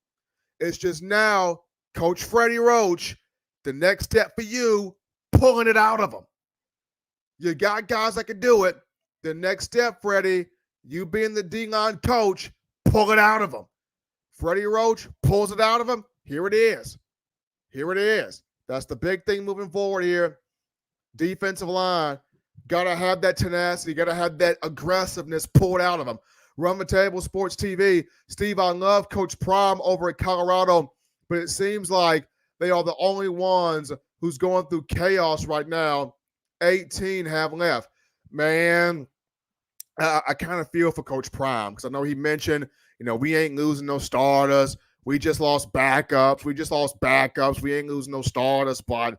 It's just now, Coach Freddie Roach, the next step for you, pulling it out of them. You got guys that can do it. The next step, Freddie, you being the D-line coach, pull it out of them. Freddie Roach pulls it out of him. Here it is. Here it is. That's the big thing moving forward here. Defensive line, got to have that tenacity, got to have that aggressiveness pulled out of them. Run the Table Sports TV. Steve, I love Coach Prime over at Colorado, but it seems like they are the only ones who's going through chaos right now. 18 have left. Man, I kind of feel for Coach Prime because I know he mentioned, we ain't losing no starters. We just lost backups. We ain't losing no starters, but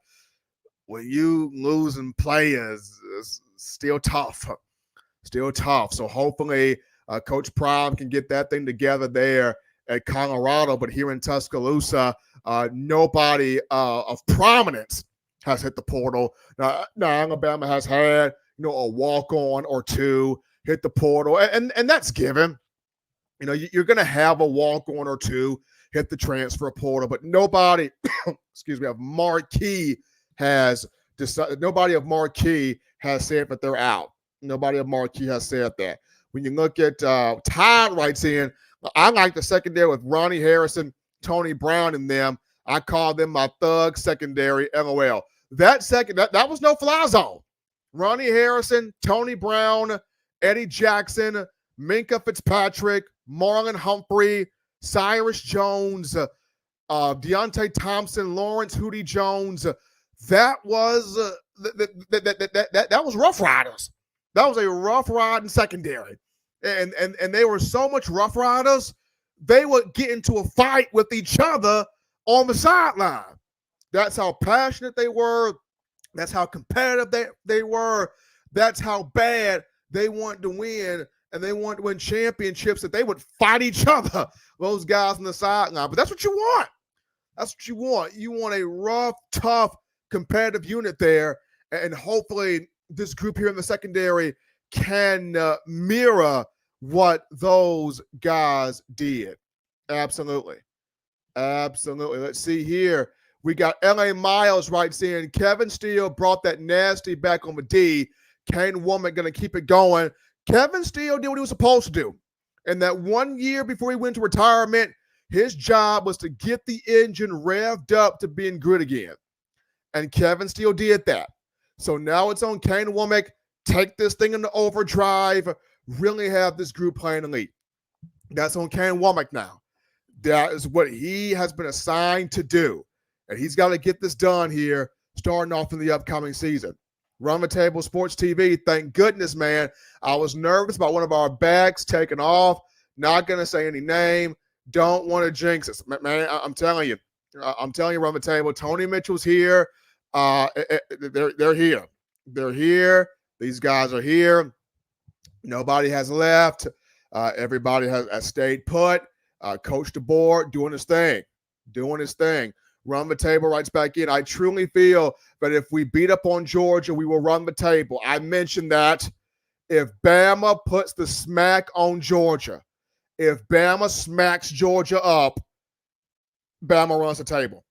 when you losing players, it's still tough. So hopefully Coach Prime can get that thing together there at Colorado. But here in Tuscaloosa, nobody of prominence has hit the portal. Now Alabama has had, a walk-on or two hit the portal, and that's given. You're going to have a walk-on or two hit the transfer portal, but nobody, of marquee has decided. Nobody of marquee has said that they're out. Nobody of marquee has said that. When you look at Todd writes in, I like the secondary with Ronnie Harrison, Tony Brown, and them. I call them my thug secondary. LOL. That was no fly zone. Ronnie Harrison, Tony Brown, Eddie Jackson, Minka Fitzpatrick, Marlon Humphrey, Cyrus Jones, Deontay Thompson, Lawrence Hootie Jones. That was that was Rough Riders. That was a rough riding secondary, and they were so much Rough Riders, they would get into a fight with each other on the sideline. That's how passionate they were. That's how competitive they were. That's how bad they wanted to win, and they wanted to win championships, that they would fight each other, those guys on the sideline. But that's what you want. That's what you want. You want a rough, tough, competitive unit there, and hopefully this group here in the secondary can mirror what those guys did. Absolutely. Let's see here. We got L.A. Miles writes in, Kevin Steele brought that nasty back on the D. Kane Womack going to keep it going. Kevin Steele did what he was supposed to do. And that 1 year before he went to retirement, his job was to get the engine revved up to being good again. And Kevin Steele did that. So now it's on Kane Womack. Take this thing into overdrive. Really have this group playing elite. That's on Kane Womack now. That is what he has been assigned to do. And he's got to get this done here, starting off in the upcoming season. Run the Table Sports TV. Thank goodness, man. I was nervous about one of our backs taking off. Not going to say any name. Don't want to jinx us. Man, I'm telling you. Run the Table. Tony Mitchell's here. They're here. They're here. These guys are here. Nobody has left. Everybody has stayed put. Coach DeBoer doing his thing. Run the Table writes back in, I truly feel that if we beat up on Georgia, we will run the table. I mentioned that. If Bama puts the smack on Georgia, if Bama smacks Georgia up, Bama runs the table.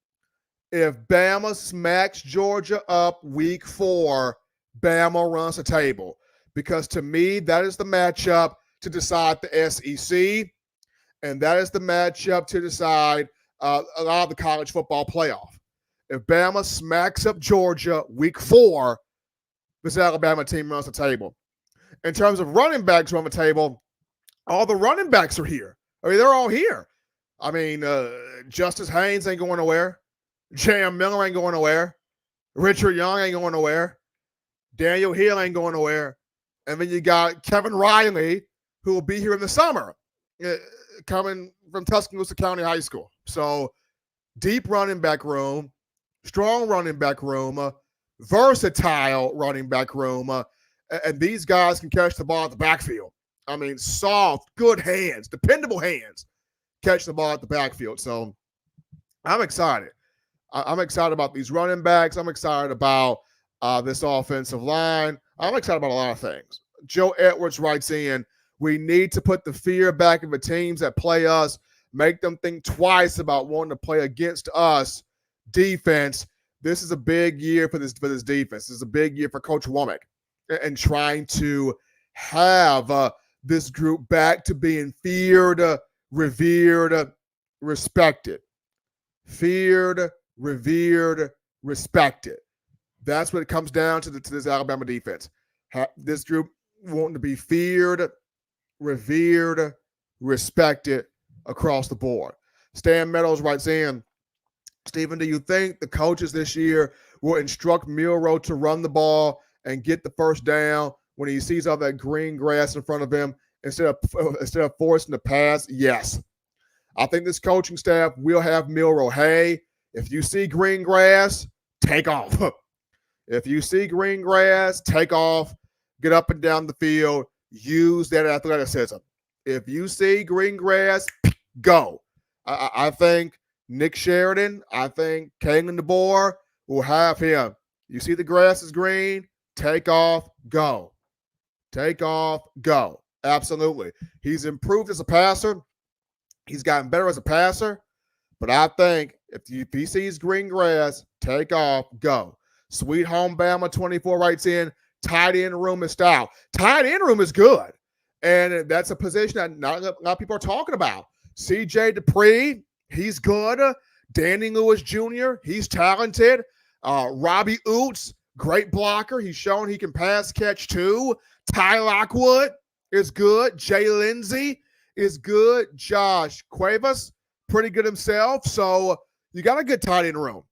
If Bama smacks Georgia up week 4, Bama runs the table. Because to me, that is the matchup to decide the SEC, and that is the matchup to decide a lot of the college football playoff. If Bama smacks up Georgia week 4, this Alabama team runs the table. In terms of running backs on the table, all the running backs are here. I mean, they're all here. I mean, Justice Haynes ain't going nowhere. J.M. Miller ain't going nowhere. Richard Young ain't going nowhere. Daniel Hill ain't going nowhere. And then you got Kevin Riley, who will be here in the summer, coming from Tuscaloosa County High School. So deep running back room, strong running back room, versatile running back room, and these guys can catch the ball at the backfield. I mean, soft, good hands, dependable hands, catch the ball at the backfield. So I'm excited. I'm excited about these running backs. I'm excited about this offensive line. I'm excited about a lot of things. Joe Edwards writes in, we need to put the fear back in the teams that play us, make them think twice about wanting to play against us. Defense. This is a big year for this defense. This is a big year for Coach Womack and trying to have this group back to being feared, revered, respected. Feared, revered, respected. That's what it comes down to this Alabama defense. This group wanting to be feared, revered, respected across the board. Stan Meadows writes in, Stephen, do you think the coaches this year will instruct Milroe to run the ball and get the first down when he sees all that green grass in front of him instead of forcing the pass? Yes. I think this coaching staff will have Milroe. Hey, if you see green grass, take off. If you see green grass, take off, get up and down the field, use that athleticism. If you see green grass, go. I think Nick Sheridan, I think Kalen DeBoer will have him. You see the grass is green, take off, go. Take off, go. Absolutely. He's improved as a passer. He's gotten better as a passer. But I think if he sees green grass, take off, go. Sweet Home Bama 24 writes in, tight end room is stout. Tight end room is good. And that's a position that not a lot of people are talking about. C.J. Dupree, he's good. Danny Lewis Jr., he's talented. Robbie Oots, great blocker. He's shown he can pass catch too. Ty Lockwood is good. Jay Lindsey is good. Josh Cuevas, pretty good himself. So you got a good tight end room.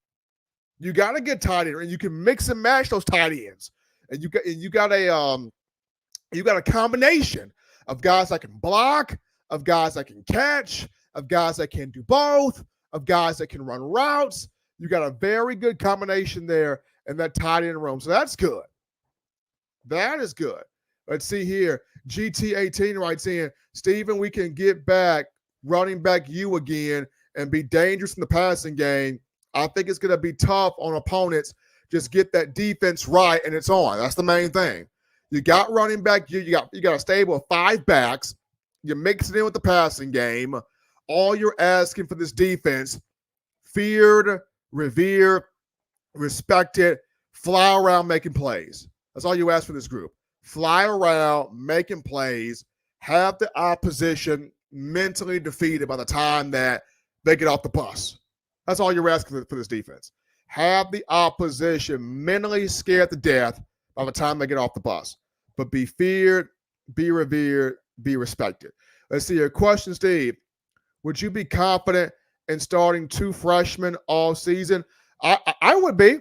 You got a good tight end, and you can mix and match those tight ends. And you got a combination of guys that can block, of guys that can catch, of guys that can do both, of guys that can run routes. You got a very good combination there in that tight end room. So that's good. That is good. Let's see here. GT18 writes in, Stephen, we can get back running back you again and be dangerous in the passing game. I think it's going to be tough on opponents. Just get that defense right, and it's on. That's the main thing. You got running back. You got a stable of 5 backs. You mix it in with the passing game. All you're asking for this defense, feared, revered, respected, fly around making plays. That's all you ask for this group. Fly around making plays, have the opposition mentally defeated by the time that they get off the bus. That's all you're asking for this defense. Have the opposition mentally scared to death by the time they get off the bus. But be feared, be revered, be respected. Let's see your question, Steve. Would you be confident in starting 2 freshmen all season? I would be.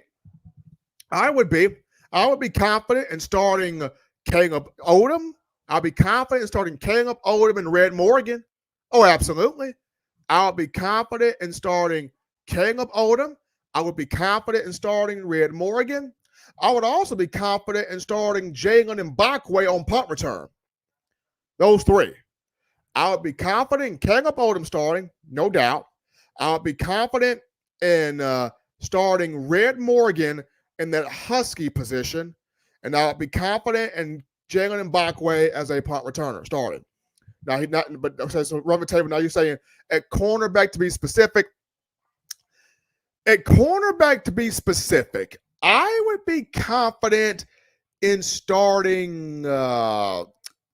I would be confident in starting Caleb Odom. I'll be confident in starting Caleb Odom and Red Morgan. Oh, absolutely. I'll be confident in starting Caleb Odom. I would be confident in starting Red Morgan. I would also be confident in starting Jalen Mbakwe on punt return. Those 3. I would be confident in Caleb Odom starting, no doubt. I would be confident in starting Red Morgan in that Husky position. And I would be confident in Jalen Mbakwe as a punt returner starting. Now, he's not, but okay, so run the table. Now you're saying at cornerback, to be specific, At cornerback, to be specific, I would be confident in starting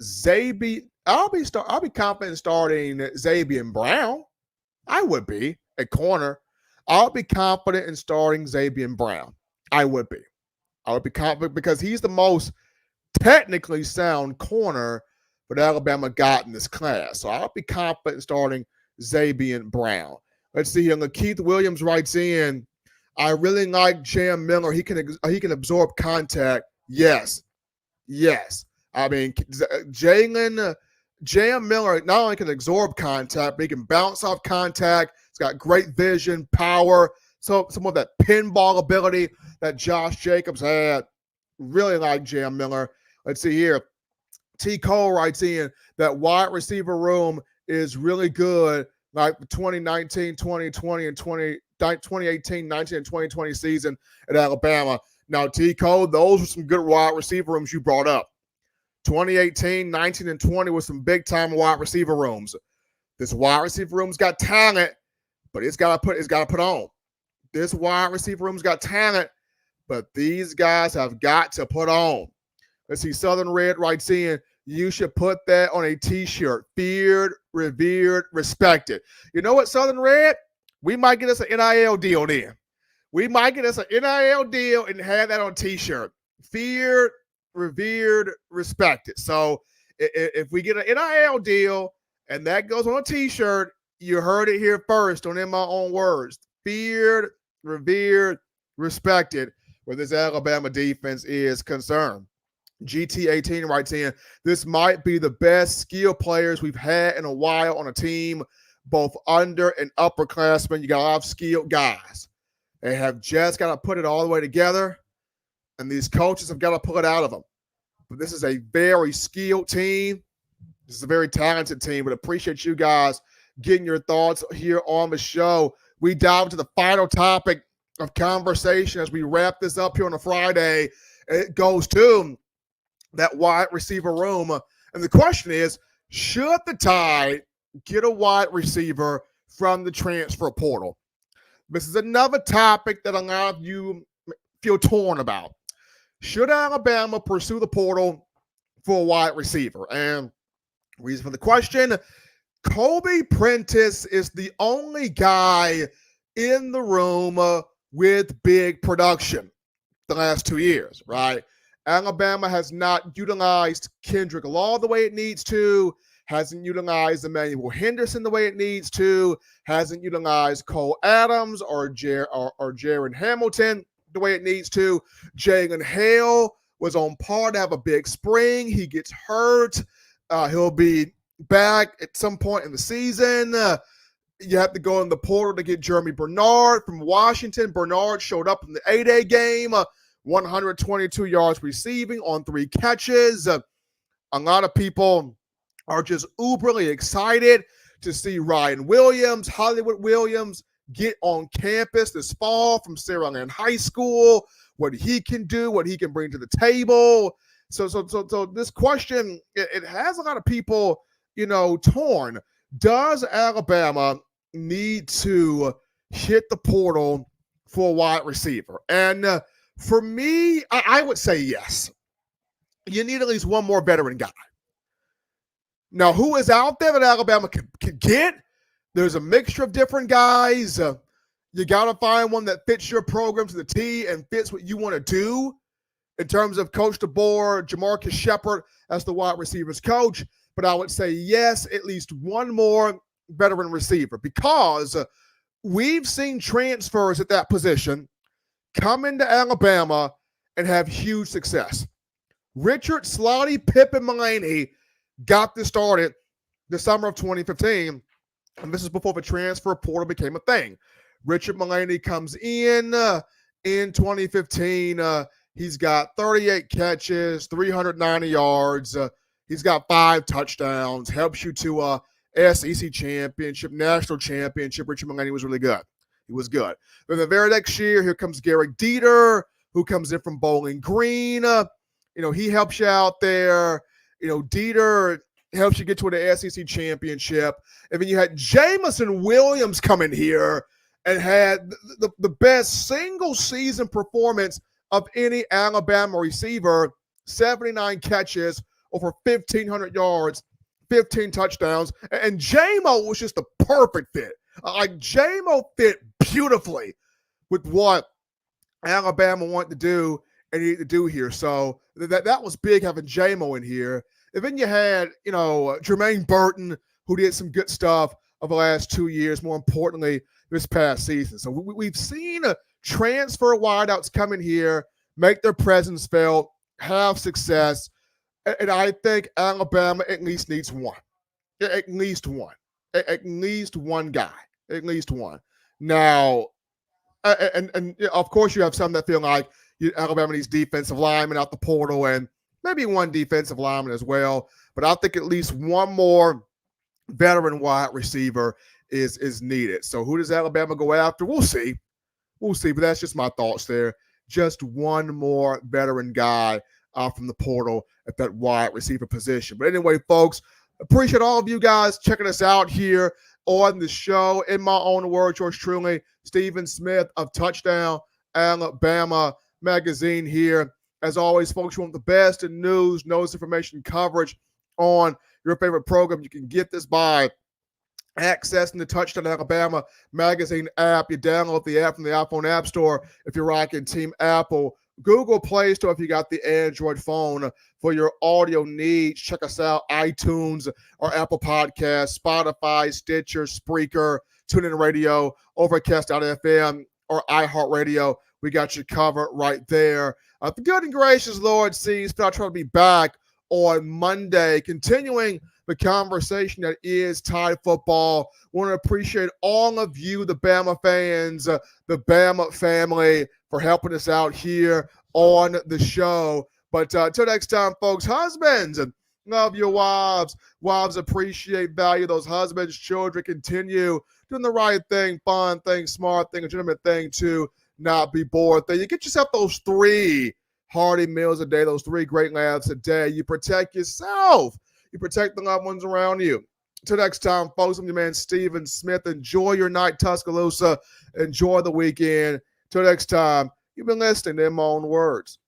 Zabi. I'll be confident in starting Xavier Brown. I would be at corner. I'll be confident in starting Xavier Brown. I would be. I would be confident because he's the most technically sound corner that Alabama got in this class. So I'll be confident in starting Xavier Brown. Let's see here. Keith Williams writes in, I really like Jam Miller. He can absorb contact. Yes. I mean, Jam Miller not only can absorb contact, but he can bounce off contact. He's got great vision, power, so some of that pinball ability that Josh Jacobs had. Really like Jam Miller. Let's see here. T. Cole writes in that wide receiver room is really good, like the 2019, 2020, and 2018, 19, and 2020 season at Alabama. Now, T. Cole, those were some good wide receiver rooms you brought up. 2018, 19, and 20 was some big-time wide receiver rooms. This wide receiver room's got talent, but it's got to put on. This wide receiver room's got talent, but these guys have got to put on. Let's see. Southern Red writes in, you should put that on a T-shirt. Feared, revered, respected. You know what, Southern Red? We might get us an NIL deal then. We might get us an NIL deal and have that on a T-shirt. Feared, revered, respected. So if we get an NIL deal and that goes on a T-shirt, you heard it here first on In My Own Words. Feared, revered, respected, where this Alabama defense is concerned. GT18 writes in, this might be the best skill players we've had in a while on a team, both under and upperclassmen. You got a lot of skilled guys. They have just got to put it all the way together, and these coaches have got to pull it out of them. But this is a very skilled team. This is a very talented team, but appreciate you guys getting your thoughts here on the show. We dive into the final topic of conversation as we wrap this up here on a Friday. It goes to that wide receiver room. And the question is, should the Tide get a wide receiver from the transfer portal? This is another topic that a lot of you feel torn about. Should Alabama pursue the portal for a wide receiver? And reason for the question, Kobe Prentice is the only guy in the room with big production the last 2 years, right? Alabama has not utilized Kendrick Law the way it needs to, hasn't utilized Emmanuel Henderson the way it needs to, hasn't utilized Cole Adams or Jaron Hamilton the way it needs to. Jalen Hale was on par to have a big spring. He gets hurt. He'll be back at some point in the season. You have to go in the portal to get Jeremy Bernard from Washington. Bernard showed up in the 8A game, 122 yards receiving on 3 catches. A lot of people are just uberly excited to see Ryan Williams, Hollywood Williams, get on campus this fall from Saraland High School, what he can do, what he can bring to the table. So this question, it has a lot of people, torn. Does Alabama need to hit the portal for a wide receiver? And for me, I would say yes. You need at least one more veteran guy. Now, who is out there that Alabama can get? There's a mixture of different guys. You got to find one that fits your program to the T and fits what you want to do in terms of Coach DeBoer, Jamarcus Shepard as the wide receivers coach. But I would say yes, at least one more veteran receiver, because we've seen transfers at that position come into Alabama and have huge success. Richard Slotty Pippen Mulaney got this started the summer of 2015, and this is before the transfer portal became a thing. Richard Mulaney comes in 2015. He's got 38 catches, 390 yards. He's got 5 touchdowns, helps you to a SEC championship, national championship. Richard Mulaney was really good. He was good. Then the very next year, here comes Garrett Dieter, who comes in from Bowling Green. He helps you out there. Dieter helps you get to the SEC championship. And then you had Jamison Williams come in here and had the best single season performance of any Alabama receiver, 79 catches, over 1,500 yards, 15 touchdowns. And J-Mo was just the perfect fit. Like J-Mo fit beautifully with what Alabama wanted to do and needed to do here. So that was big having J-Mo in here. And then you had, Jermaine Burton, who did some good stuff over the last 2 years, more importantly, this past season. So we've seen transfer wideouts come in here, make their presence felt, have success. And I think Alabama at least needs one. At least one. At least one guy. At least one. Now, and of course you have some that feel like Alabama needs defensive linemen out the portal and maybe one defensive lineman as well. But I think at least one more veteran wide receiver is needed. So who does Alabama go after? We'll see. We'll see. But that's just my thoughts there. Just one more veteran guy from the portal at that wide receiver position. But anyway, folks, appreciate all of you guys checking us out here on the show. In my own words, yours truly, Stephen Smith of Touchdown Alabama Magazine here. As always, folks, you want the best in news, information, coverage on your favorite program. You can get this by accessing the Touchdown Alabama Magazine app. You download the app from the iPhone App Store if you're rocking Team Apple. Google Play Store if you got the Android phone for your audio needs. Check us out, iTunes or Apple Podcasts, Spotify, Stitcher, Spreaker, TuneIn Radio, Overcast.fm, or iHeartRadio. We got you covered right there. The good and gracious Lord sees that I'll try to be back on Monday, continuing the conversation that is Tide football. Want to appreciate all of you, the Bama fans, the Bama family, for helping us out here on the show. But until next time, folks, husbands, love your wives. Wives appreciate, value those husbands. Children, continue doing the right thing, fun thing, smart thing, legitimate thing to not be bored thing. You get yourself those 3 hearty meals a day, those 3 great laughs a day. You protect yourself. You protect the loved ones around you. Until next time, folks, I'm your man, Stephen Smith. Enjoy your night, Tuscaloosa. Enjoy the weekend. Till next time, you've been listening to In My Own Words.